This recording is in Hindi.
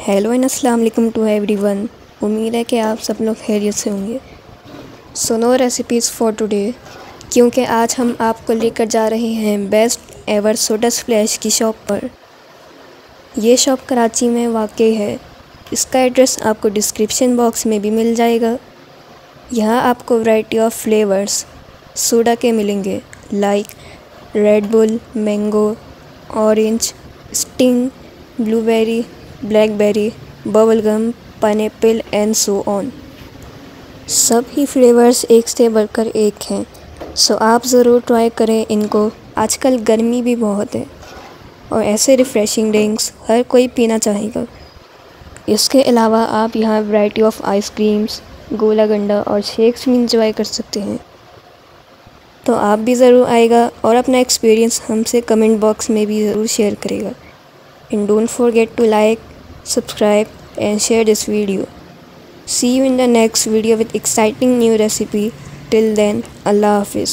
हेलो एंड अस्सलाम वालेकुम टू एवरीवन। उम्मीद है कि आप सब लोग खैरियत से होंगे। So no recipes for today, क्योंकि आज हम आपको लेकर जा रहे हैं बेस्ट एवर सोडस फ्लैश की शॉप पर। ये शॉप कराची में वाक़ है। इसका एड्रेस आपको डिस्क्रिप्शन बॉक्स में भी मिल जाएगा। यहाँ आपको वैरायटी ऑफ फ्लेवर्स सोडा के मिलेंगे, like red bull, mango, orange, sting, blueberry, blackberry, bubblegum, pineapple and so on. सब ही फ्लेवर्स एक से बढ़कर एक हैं, सो आप ज़रूर ट्राई करें इनको। आजकल गर्मी भी बहुत है और ऐसे रिफ़्रेशिंग ड्रिंक्स हर कोई पीना चाहेगा। इसके अलावा आप यहाँ वैरायटी ऑफ आइसक्रीम्स, गोला गंडा और शेक्स भी इंजॉय कर सकते हैं। तो आप भी ज़रूर आएगा और अपना एक्सपीरियंस हमसे कमेंट बॉक्स में भी ज़रूर शेयर करेगा। And don't forget to like, subscribe and share this video. See you in the next video with exciting new recipe. Till then, Allah Hafiz.